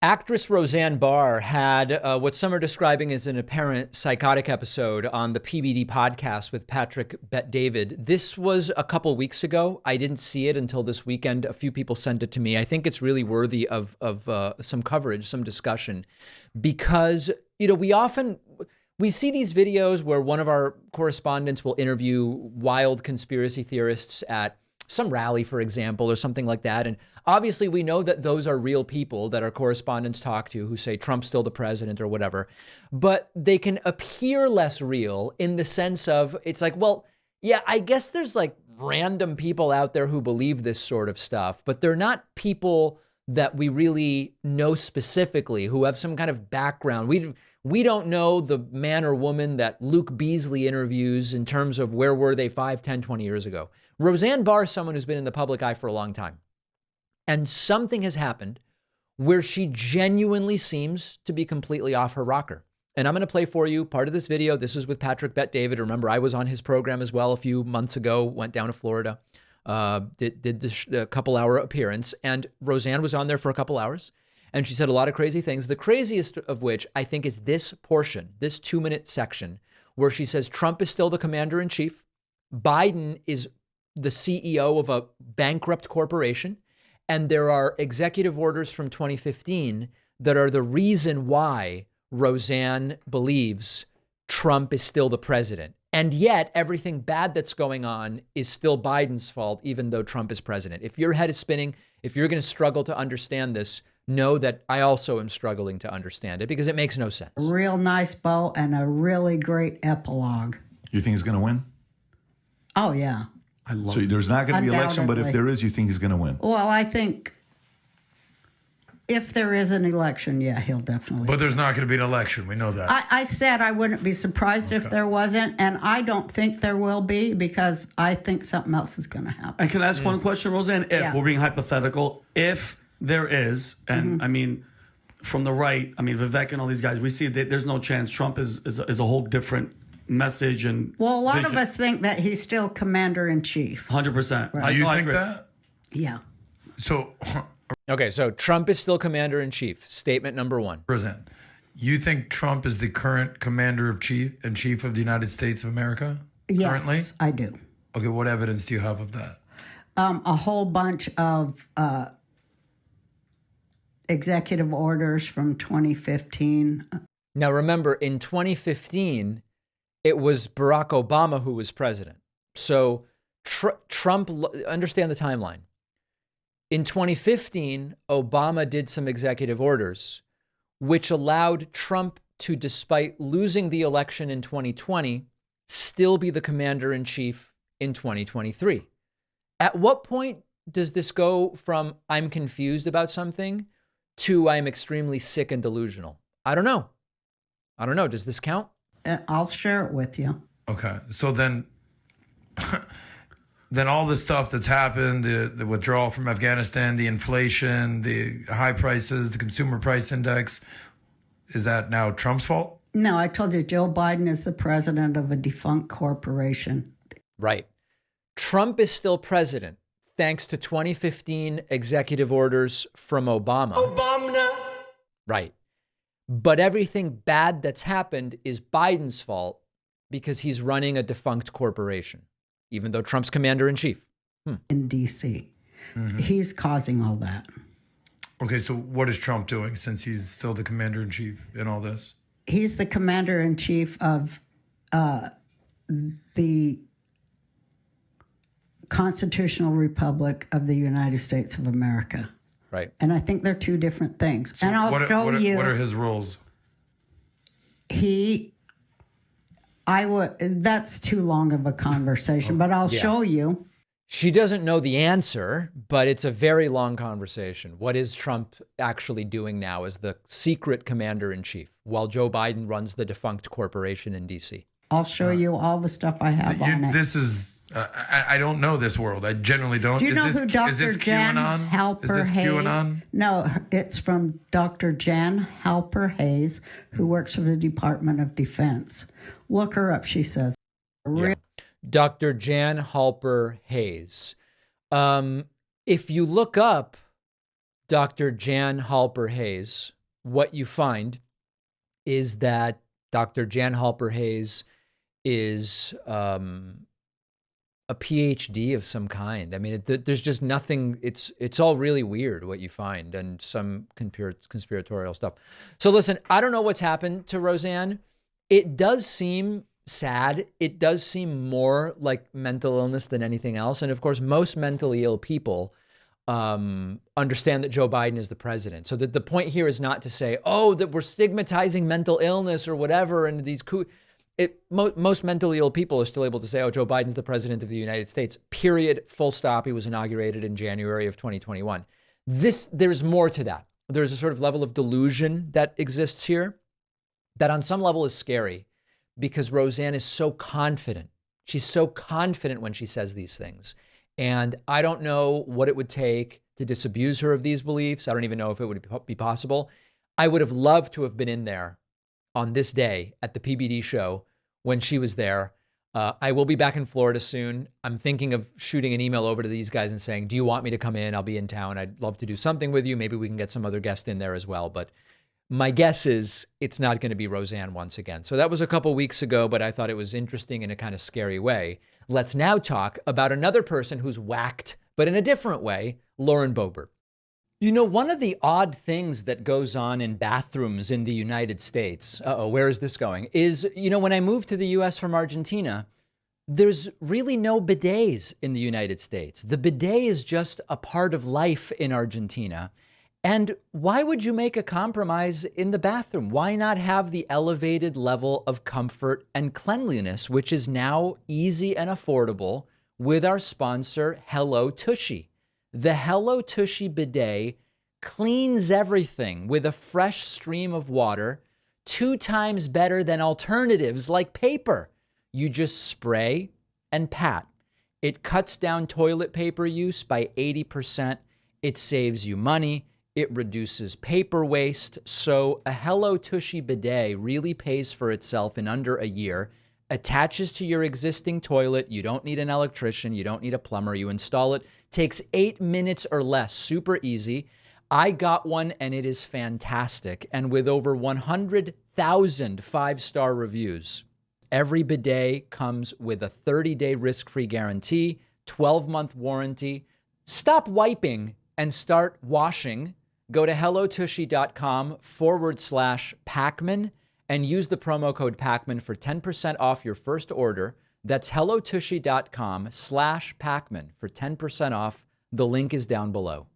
Actress Roseanne Barr had what some are describing as an apparent psychotic episode on the PBD podcast with Patrick Bet-David. This was a couple weeks ago. I didn't see it until this weekend. A few people sent it to me. I think it's really worthy of some coverage, some discussion, because we see these videos where one of our correspondents will interview wild conspiracy theorists at some rally, for example, or something like that. And obviously we know that those are real people that our correspondents talk to who say Trump's still the president or whatever, but they can appear less real in the sense of it's like, well, yeah, I guess there's like random people out there who believe this sort of stuff, but they're not people that we really know specifically who have some kind of background. We don't know the man or woman that Luke Beasley interviews in terms of where were they 5, 10, 20 years ago. Roseanne Barr is someone who's been in the public eye for a long time. And something has happened where she genuinely seems to be completely off her rocker. And I'm going to play for you part of this video. This is with Patrick Bet-David. Remember, I was on his program as well a few months ago, went down to Florida, did the couple-hour appearance. And Roseanne was on there for a couple hours. And she said a lot of crazy things. The craziest of which I think is this portion, this 2-minute section, where she says Trump is still the commander-in-chief. Biden is the CEO of a bankrupt corporation. And there are executive orders from 2015 that are the reason why Roseanne believes Trump is still the president. And yet everything bad that's going on is still Biden's fault, even though Trump is president. If your head is spinning, if you're going to struggle to understand this, know that I also am struggling to understand it because it makes no sense. Real nice bow and a really great epilogue. You think he's going to win? Oh, yeah. So there's not going to be an election, but if there is, you think he's going to win? Well, I think if there is an election, yeah, he'll definitely. But there's not going to be an election. We know that. I said I wouldn't be surprised if there wasn't, and I don't think there will be because I think something else is going to happen. And can I ask one question, Roseanne? If we're being hypothetical, if there is, and I mean, from the right, I mean, Vivek and all these guys, we see that there's no chance. Trump is a whole different message and well, a lot vision. of us think that he's still commander-in-chief. 100%. Right. You I think agree. that? Yeah. So, Okay, so Trump is still commander-in-chief. Statement number one. Roseanne, you think Trump is the current commander-in-chief of the United States of America? Yes, Currently? I do. Okay, what evidence do you have of that? A whole bunch of executive orders from 2015. Now, remember, in 2015, it was Barack Obama who was president. So Trump, understand the timeline. In 2015, Obama did some executive orders, which allowed Trump to, despite losing the election in 2020, still be the commander-in-chief in 2023. At what point does this go from I'm confused about something to I'm extremely sick and delusional? I don't know. Does this count? I'll share it with you. Okay, so then all the stuff that's happened, the withdrawal from Afghanistan, the inflation, the high prices, the consumer price index, is that now Trump's fault? No, I told you Joe Biden is the president of a defunct corporation. Right. Trump is still president thanks to 2015 executive orders from Obama. Right. But everything bad that's happened is Biden's fault because he's running a defunct corporation, even though Trump's commander-in-chief. In D.C. He's causing all that. Okay, so what is Trump doing since he's still the commander-in-chief in all this? He's the commander-in-chief of the Constitutional Republic of the United States of America. Right. And I think they're two different things. So and I'll show you. What are his roles? That's too long of a conversation, but I'll show you. She doesn't know the answer, but it's a very long conversation. What is Trump actually doing now as the secret commander-in-chief while Joe Biden runs the defunct corporation in D.C.? I'll show you all the stuff I have on it. This is, I don't know this world. I generally don't. Do you know who Dr. Jan Halper Is this Hayes? QAnon? No, it's from Dr. Jan Halper Hayes, who works for the Department of Defense. Look her up, she says. Yeah. Dr. Jan Halper Hayes. If you look up Dr. Jan Halper Hayes, what you find is that Dr. Jan Halper Hayes is a PhD of some kind. I mean, there's just nothing. It's all really weird what you find, and some conspiratorial stuff. So listen, I don't know what's happened to Roseanne. It does seem sad. It does seem more like mental illness than anything else. And of course, most mentally ill people understand that Joe Biden is the president. So that the point here is not to say, oh, that we're stigmatizing mental illness or whatever. And these most mentally ill people are still able to say, oh, Joe Biden's the president of the United States, period, full stop. He was inaugurated in January of 2021. There's more to that. There's a sort of level of delusion that exists here that on some level is scary, because Roseanne is so confident. She's so confident when she says these things. And I don't know what it would take to disabuse her of these beliefs. I don't even know if it would be possible. I would have loved to have been in there on this day at the PBD show when she was there. I will be back in Florida soon. I'm thinking of shooting an email over to these guys and saying, do you want me to come in? I'll be in town. I'd love to do something with you. Maybe we can get some other guest in there as well. But my guess is it's not going to be Roseanne once again. So that was a couple weeks ago, but I thought it was interesting in a kind of scary way. Let's now talk about another person who's whacked, but in a different way, Lauren Boebert. You know, one of the odd things that goes on in bathrooms in the United States, where is this going, is, you know, when I moved to the U.S. from Argentina, there's really no bidets in the United States. The bidet is just a part of life in Argentina. And why would you make a compromise in the bathroom? Why not have the elevated level of comfort and cleanliness, which is now easy and affordable with our sponsor, Hello Tushy? The Hello Tushy bidet cleans everything with a fresh stream of water, 2 times better than alternatives like paper. You just spray and pat. It cuts down toilet paper use by 80%. It saves you money. It reduces paper waste. So a Hello Tushy bidet really pays for itself in under a year. Attaches to your existing toilet. You don't need an electrician. You don't need a plumber. You install it. Takes 8 minutes or less. Super easy. I got one and it is fantastic. And with over 100,000 5-star reviews, every bidet comes with a 30-day risk-free guarantee, 12-month warranty. Stop wiping and start washing. Go to hellotushy.com/Pacman and use the promo code Pacman for 10% off your first order. That's hellotushy.com/Pacman for 10% off. The link is down below.